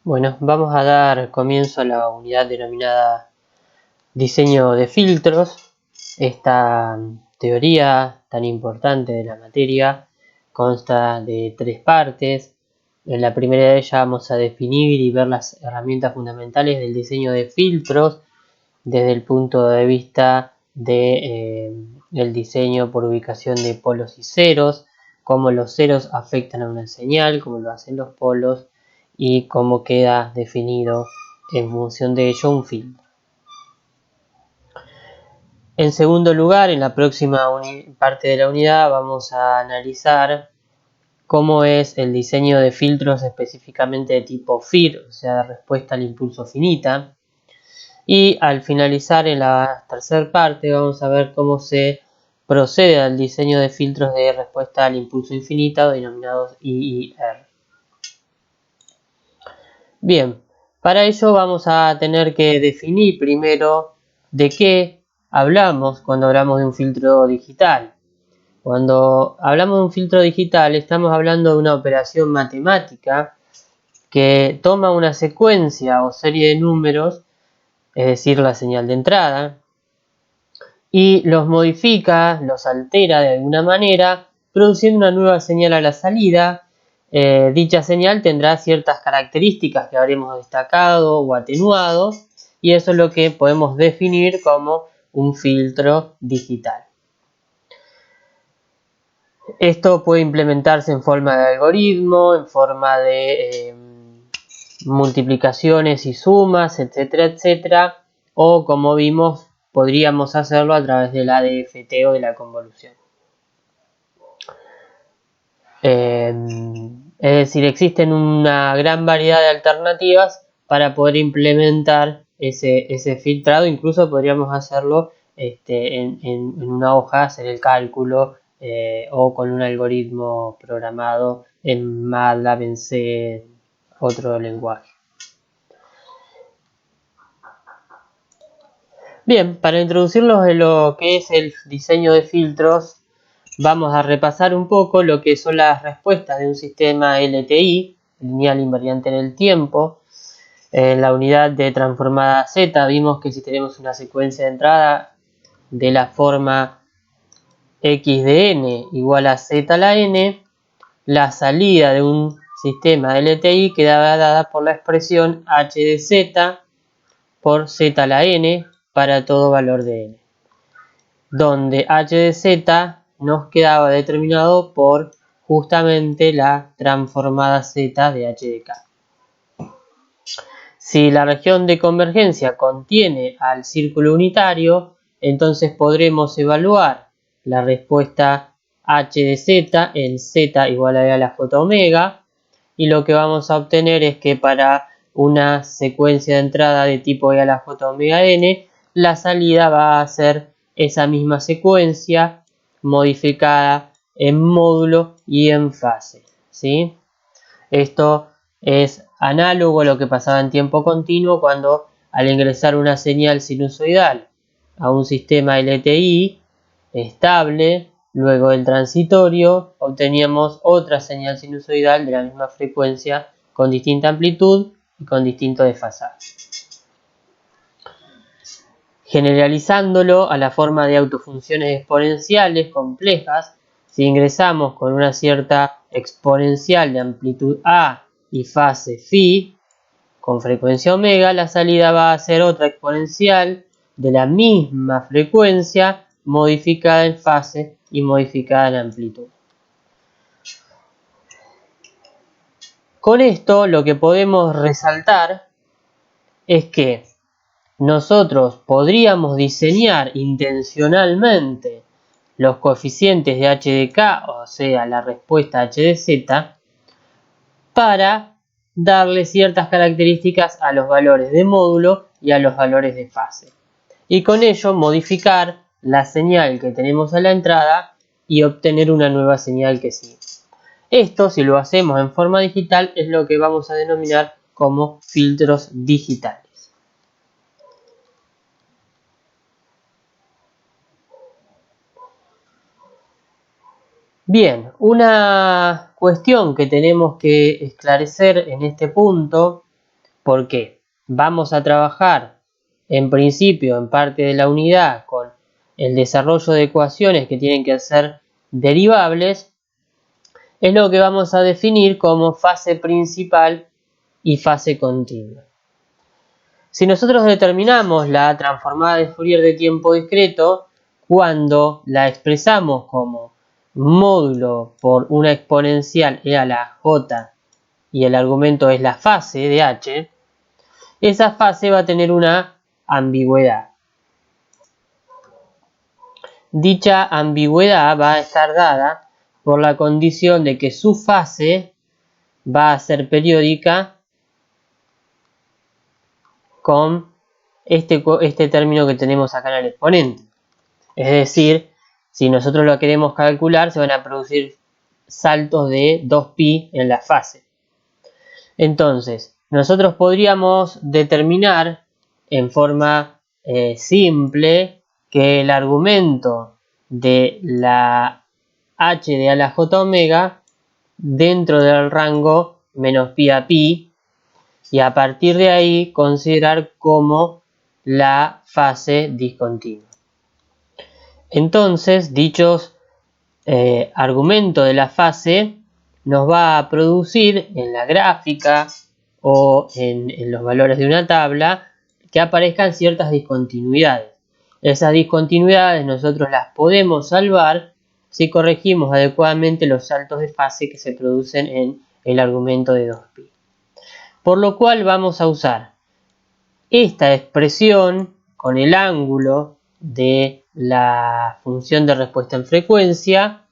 Bueno, vamos a dar comienzo a la unidad denominada diseño de filtros. Esta teoría tan importante de la materia consta de 3 partes. En la primera de ellas vamos a definir y ver las herramientas fundamentales del diseño de filtros desde el punto de vista del diseño por ubicación de polos y ceros, cómo los ceros afectan a una señal, cómo lo hacen los polos y cómo queda definido en función de ello un filtro. En segundo lugar, en la próxima parte de la unidad vamos a analizar cómo es el diseño de filtros específicamente de tipo FIR, o sea, de respuesta al impulso finita. Y al finalizar en la tercera parte vamos a ver cómo se procede al diseño de filtros de respuesta al impulso infinito denominados IIR. Bien, para ello vamos a tener que definir primero de qué hablamos cuando hablamos de un filtro digital. Cuando hablamos de un filtro digital estamos hablando de una operación matemática que toma una secuencia o serie de números, es decir, la señal de entrada, y los modifica, los altera de alguna manera, produciendo una nueva señal a la salida. Dicha señal tendrá ciertas características que habremos destacado o atenuado, y eso es lo que podemos definir como un filtro digital. Esto puede implementarse en forma de algoritmo, en forma de multiplicaciones y sumas, etcétera, etcétera, o como vimos, podríamos hacerlo a través de la DFT o de la convolución. Es decir, existen una gran variedad de alternativas para poder implementar ese filtrado. Incluso podríamos hacerlo en una hoja, hacer el cálculo o con un algoritmo programado en MATLAB, en C, otro lenguaje. Bien, para introducirlos en lo que es el diseño de filtros, vamos a repasar un poco lo que son las respuestas de un sistema LTI, lineal invariante en el tiempo. En la unidad de transformada Z vimos que si tenemos una secuencia de entrada de la forma x de n igual a z a la n, la salida de un sistema LTI quedaba dada por la expresión h de z por z a la n para todo valor de n, donde h de z nos quedaba determinado por justamente la transformada z de h de k. Si la región de convergencia contiene al círculo unitario, entonces podremos evaluar la respuesta h de z en z igual a la j omega, y lo que vamos a obtener es que para una secuencia de entrada de tipo e a la j omega n, la salida va a ser esa misma secuencia modificada en módulo y en fase, ¿sí? Esto es análogo a lo que pasaba en tiempo continuo cuando al ingresar una señal sinusoidal a un sistema LTI estable, luego del transitorio obteníamos otra señal sinusoidal de la misma frecuencia con distinta amplitud y con distinto desfasaje. Generalizándolo a la forma de autofunciones exponenciales complejas, si ingresamos con una cierta exponencial de amplitud A y fase phi con frecuencia omega, la salida va a ser otra exponencial de la misma frecuencia modificada en fase y modificada en amplitud. Con esto lo que podemos resaltar es que nosotros podríamos diseñar intencionalmente los coeficientes de h de k, o sea, la respuesta h de z, para darle ciertas características a los valores de módulo y a los valores de fase. Y con ello modificar la señal que tenemos a la entrada y obtener una nueva señal que sigue. Esto, si lo hacemos en forma digital, es lo que vamos a denominar como filtros digitales. Bien, una cuestión que tenemos que esclarecer en este punto ¿Por qué? Vamos a trabajar en principio en parte de la unidad con el desarrollo de ecuaciones que tienen que ser derivables. Es lo que vamos a definir como fase principal y fase continua. Si nosotros determinamos la transformada de Fourier de tiempo discreto, cuando la expresamos como módulo por una exponencial e a la j y el argumento es la fase de h, esa fase va a tener una ambigüedad. Dicha ambigüedad va a estar dada por la condición de que su fase va a ser periódica con este término que tenemos acá en el exponente. Es decir, si nosotros lo queremos calcular, se van a producir saltos de 2pi en la fase. Entonces, nosotros podríamos determinar en forma simple que el argumento de la h de a la j omega dentro del rango menos pi a pi, y a partir de ahí considerar como la fase discontinua. Entonces, dichos argumentos de la fase nos va a producir en la gráfica o en los valores de una tabla que aparezcan ciertas discontinuidades. Esas discontinuidades nosotros las podemos salvar si corregimos adecuadamente los saltos de fase que se producen en el argumento de 2pi. Por lo cual vamos a usar esta expresión con el ángulo de la función de respuesta en frecuencia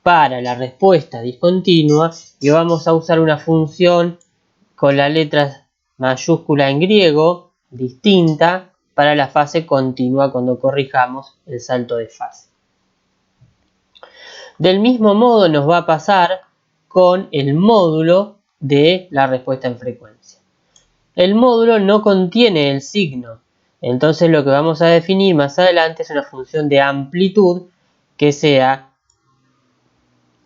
para la respuesta discontinua, y vamos a usar una función con la letra mayúscula en griego distinta para la fase continua cuando corrijamos el salto de fase. Del mismo modo nos va a pasar con el módulo de la respuesta en frecuencia. El módulo no contiene el signo, entonces lo que vamos a definir más adelante es una función de amplitud que sea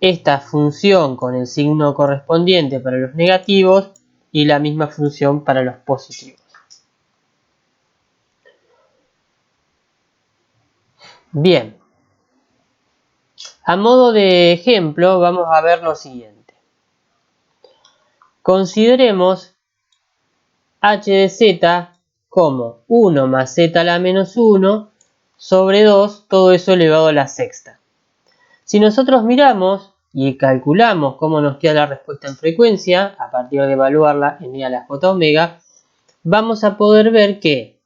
esta función con el signo correspondiente para los negativos y la misma función para los positivos. Bien, a modo de ejemplo vamos a ver lo siguiente. Consideremos h de z como 1 más z a la menos 1 sobre 2, todo eso elevado a la sexta. Si nosotros miramos y calculamos cómo nos queda la respuesta en frecuencia, a partir de evaluarla en e a la j omega, vamos a poder ver que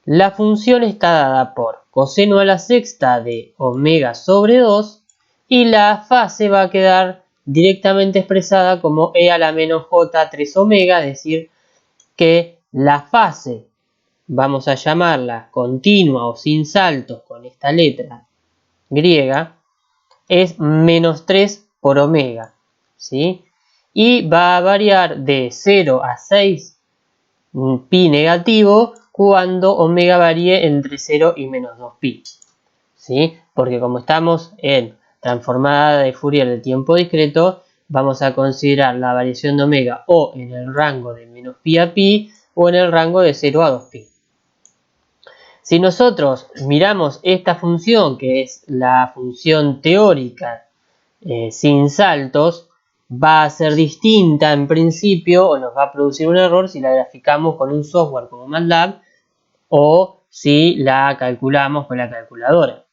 la función está dada por coseno a la sexta de omega sobre 2 y la fase va a quedar directamente expresada como e a la menos j 3 omega, es decir, que la fase, vamos a llamarla continua o sin saltos con esta letra griega, es menos 3 por omega, ¿sí? Y va a variar de 0 a 6 pi negativo cuando omega varíe entre 0 y menos 2 pi, ¿sí? Porque como estamos en transformada de Fourier de tiempo discreto, vamos a considerar la variación de omega o en el rango de menos pi a pi o en el rango de 0 a 2 pi. Si nosotros miramos esta función, que es la función teórica sin saltos, va a ser distinta en principio o nos va a producir un error si la graficamos con un software como MATLAB o si la calculamos con la calculadora,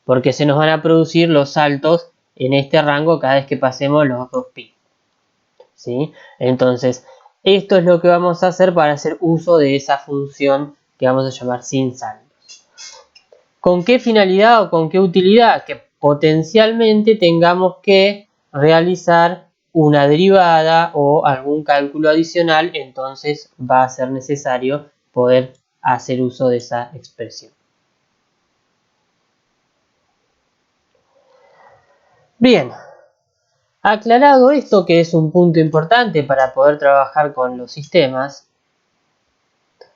porque se nos van a producir los saltos en este rango cada vez que pasemos los 2pi. ¿Sí? Entonces, esto es lo que vamos a hacer para hacer uso de esa función que vamos a llamar sin saltos. ¿Con qué finalidad o con qué utilidad? Que potencialmente tengamos que realizar una derivada o algún cálculo adicional, entonces va a ser necesario poder hacer uso de esa expresión. Bien, aclarado esto, que es un punto importante para poder trabajar con los sistemas,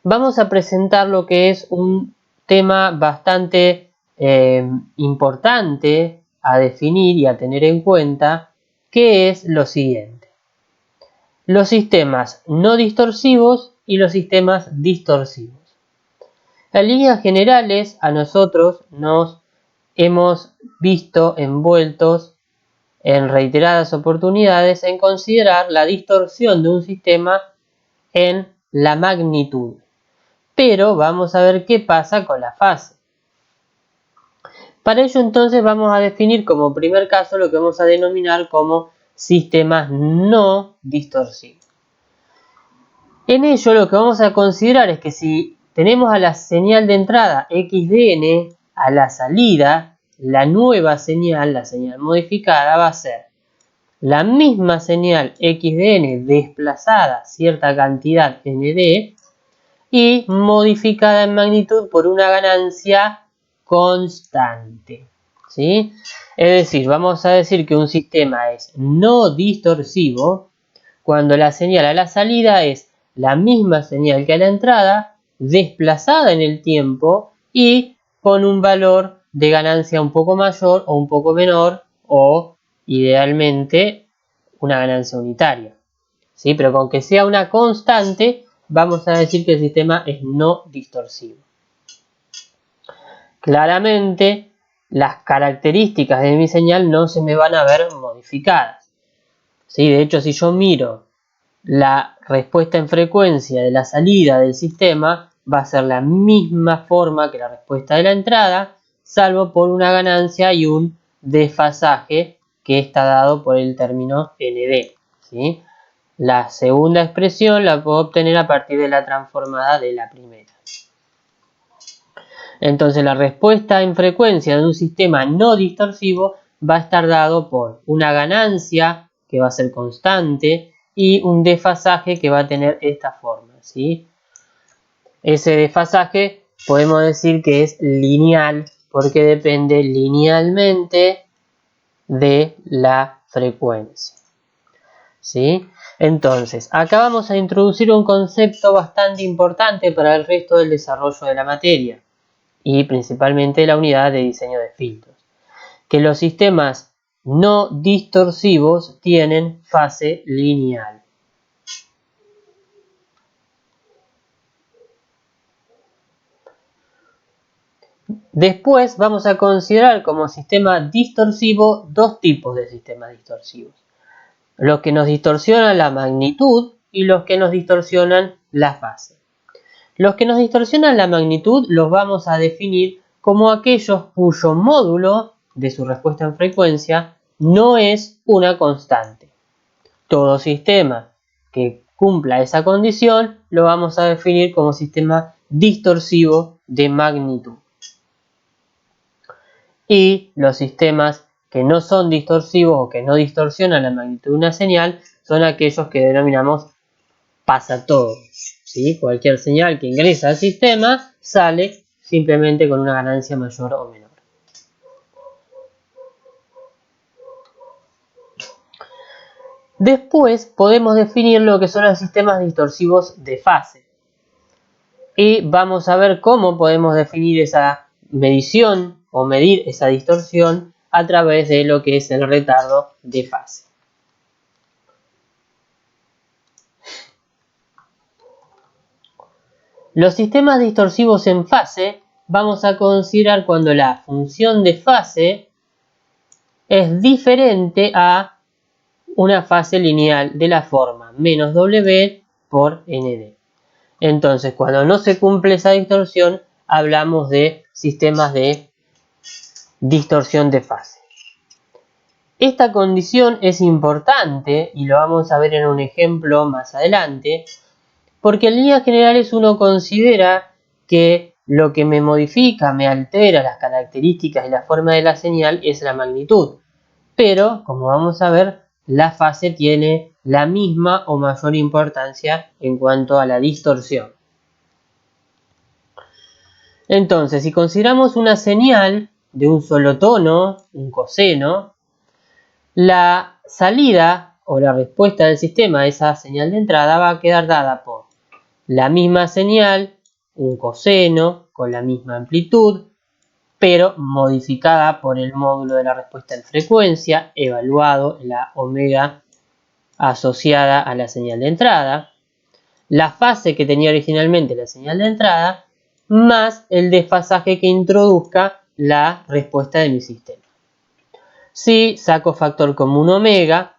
vamos a presentar lo que es un tema bastante importante a definir y a tener en cuenta, que es lo siguiente. los sistemas no distorsivos y los sistemas distorsivos. En líneas generales, a nosotros nos hemos visto envueltos en reiteradas oportunidades en considerar la distorsión de un sistema en la magnitud. Pero vamos a ver qué pasa con la fase. Para ello entonces vamos a definir como primer caso lo que vamos a denominar como sistemas no distorsivos. En ello lo que vamos a considerar es que si tenemos a la señal de entrada x de n, a la salida, la nueva señal, la señal modificada, va a ser la misma señal x de n desplazada cierta cantidad n de y modificada en magnitud por una ganancia constante, ¿sí? Es decir, vamos a decir que un sistema es no distorsivo cuando la señal a la salida es la misma señal que a la entrada, desplazada en el tiempo y con un valor de ganancia un poco mayor o un poco menor o idealmente una ganancia unitaria, ¿sí? Pero con que sea una constante vamos a decir que el sistema es no distorsivo. Claramente, las características de mi señal no se me van a ver modificadas, ¿sí? De hecho, si yo miro la respuesta en frecuencia de la salida del sistema, va a ser la misma forma que la respuesta de la entrada, salvo por una ganancia y un desfasaje que está dado por el término nd, ¿sí? La segunda expresión la puedo obtener a partir de la transformada de la primera. Entonces la respuesta en frecuencia de un sistema no distorsivo va a estar dado por una ganancia que va a ser constante y un desfasaje que va a tener esta forma, ¿sí? Ese desfasaje podemos decir que es lineal porque depende linealmente de la frecuencia, ¿sí? Entonces, acá vamos a introducir un concepto bastante importante para el resto del desarrollo de la materia y principalmente la unidad de diseño de filtros, que los sistemas no distorsivos tienen fase lineal. Después vamos a considerar como sistema distorsivo dos tipos de sistemas distorsivos. Los que nos distorsionan la magnitud y los que nos distorsionan la fase. Los que nos distorsionan la magnitud los vamos a definir como aquellos cuyo módulo de su respuesta en frecuencia no es una constante. Todo sistema que cumpla esa condición lo vamos a definir como sistema distorsivo de magnitud. Y los sistemas que no son distorsivos o que no distorsionan la magnitud de una señal son aquellos que denominamos pasa todo, ¿sí? Cualquier señal que ingresa al sistema sale simplemente con una ganancia mayor o menor. Después podemos definir lo que son los sistemas distorsivos de fase. Y vamos a ver cómo podemos definir esa medición o medir esa distorsión a través de lo que es el retardo de fase. Los sistemas distorsivos en fase vamos a considerar cuando la función de fase es diferente a una fase lineal de la forma menos W por ND. Entonces, cuando no se cumple esa distorsión, hablamos de sistemas de distorsión de fase. Esta condición es importante y lo vamos a ver en un ejemplo más adelante, porque en líneas generales uno considera que lo que me modifica, me altera las características y la forma de la señal es la magnitud. Pero, como vamos a ver, la fase tiene la misma o mayor importancia en cuanto a la distorsión. Entonces, si consideramos una señal de un solo tono, un coseno, la salida o la respuesta del sistema a esa señal de entrada va a quedar dada por la misma señal, un coseno con la misma amplitud, pero modificada por el módulo de la respuesta en frecuencia, evaluado en la omega asociada a la señal de entrada, la fase que tenía originalmente la señal de entrada, más el desfasaje que introduzca la respuesta de mi sistema. Si saco factor común omega,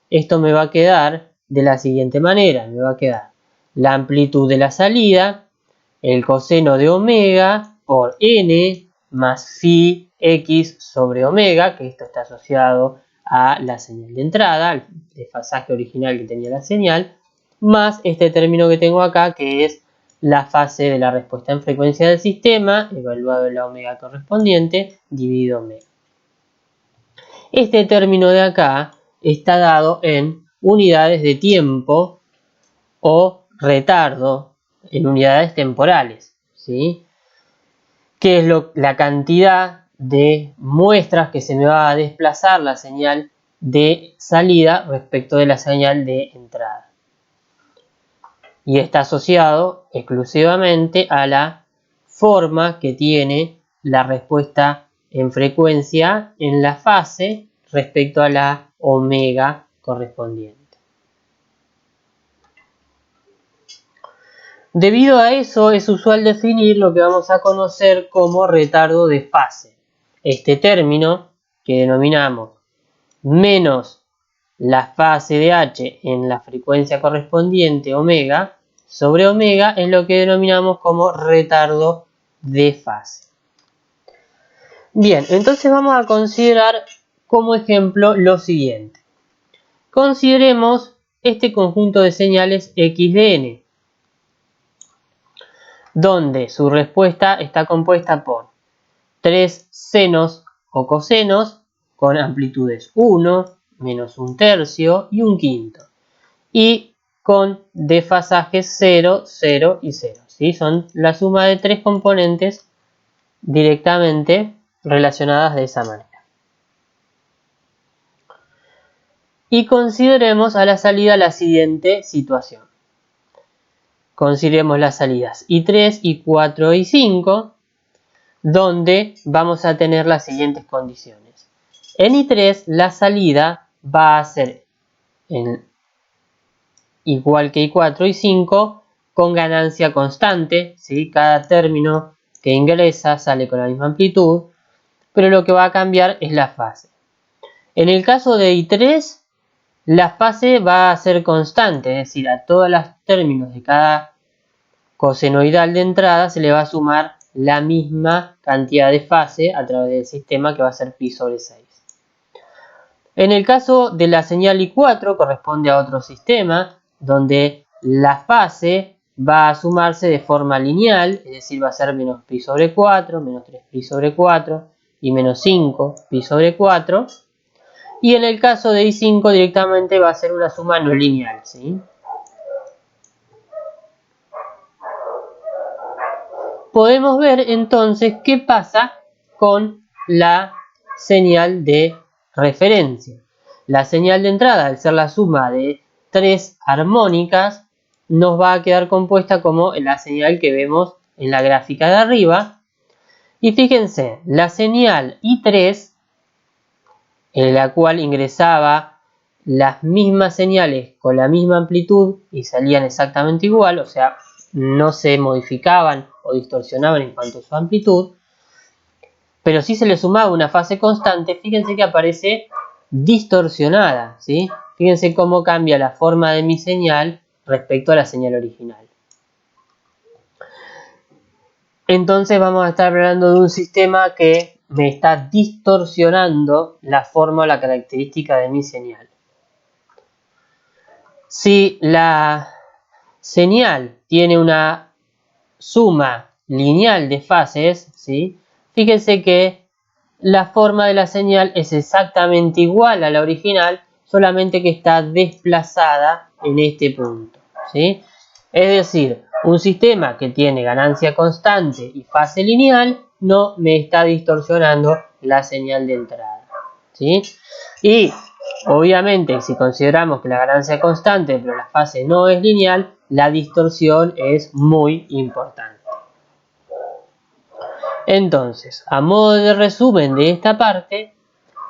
esto me va a quedar de la siguiente manera. Me va a quedar la amplitud de la salida, el coseno de omega por n más phi x sobre omega, que esto está asociado a la señal de entrada, al desfasaje original que tenía la señal, más este término que tengo acá, que es la fase de la respuesta en frecuencia del sistema, evaluado en la omega correspondiente, dividido omega. Este término de acá está dado en unidades de tiempo o retardo en unidades temporales, ¿sí? Que es la cantidad de muestras que se me va a desplazar la señal de salida respecto de la señal de entrada. Y está asociado exclusivamente a la forma que tiene la respuesta en frecuencia en la fase respecto a la omega correspondiente. Debido a eso, es usual definir lo que vamos a conocer como retardo de fase. Este término, que denominamos menos la fase de h en la frecuencia correspondiente omega sobre omega, es lo que denominamos como retardo de fase. Bien, entonces vamos a considerar como ejemplo lo siguiente. Consideremos este conjunto de señales x de n, donde su respuesta está compuesta por 3 senos o cosenos con amplitudes 1, menos 1/3 y 1/5, y con desfasajes 0, 0 y 0. ¿Sí? Son la suma de 3 componentes directamente relacionadas de esa manera. Y consideremos a la salida la siguiente situación. Consideremos las salidas I3, I4 y 5, donde vamos a tener las siguientes condiciones. En I3 la salida va a ser igual que I4 y 5 con ganancia constante, ¿sí? Cada término que ingresa sale con la misma amplitud, pero lo que va a cambiar es la fase. En el caso de I3, la fase va a ser constante, es decir, a todos los términos de cada cosenoidal de entrada se le va a sumar la misma cantidad de fase a través del sistema, que va a ser pi sobre 6. En el caso de la señal I4 corresponde a otro sistema donde la fase va a sumarse de forma lineal, es decir, va a ser menos pi sobre 4, menos 3 pi sobre 4 y menos 5 pi sobre 4. Y en el caso de I5 directamente va a ser una suma no lineal, ¿sí? Podemos ver entonces qué pasa con la señal de referencia. La señal de entrada, al ser la suma de 3 armónicas, nos va a quedar compuesta como la señal que vemos en la gráfica de arriba. Y fíjense, la señal I3, en la cual ingresaba las mismas señales con la misma amplitud y salían exactamente igual, o sea, no se modificaban o distorsionaban en cuanto a su amplitud, pero si se le sumaba una fase constante, fíjense que aparece distorsionada, ¿sí? Fíjense cómo cambia la forma de mi señal respecto a la señal original. Entonces vamos a estar hablando de un sistema que me está distorsionando la forma o la característica de mi señal. Si la señal tiene una suma lineal de fases, ¿sí? Fíjense que la forma de la señal es exactamente igual a la original, solamente que está desplazada en este punto, ¿sí? Es decir, un sistema que tiene ganancia constante y fase lineal no me está distorsionando la señal de entrada, ¿sí? Y obviamente, si consideramos que la ganancia es constante pero la fase no es lineal, la distorsión es muy importante. Entonces, a modo de resumen de esta parte,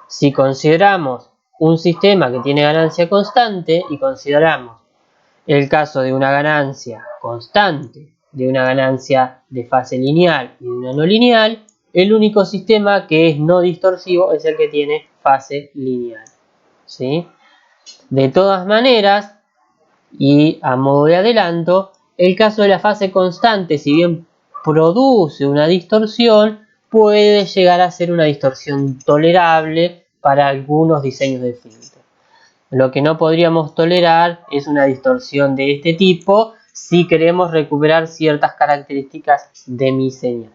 si consideramos un sistema que tiene ganancia constante y consideramos el caso de una ganancia constante, de una ganancia de fase lineal y de una no lineal, el único sistema que es no distorsivo es el que tiene fase lineal, ¿sí? De todas maneras, y a modo de adelanto, el caso de la fase constante, si bien produce una distorsión, puede llegar a ser una distorsión tolerable para algunos diseños de filtro. Lo que no podríamos tolerar es una distorsión de este tipo si queremos recuperar ciertas características de mi señal.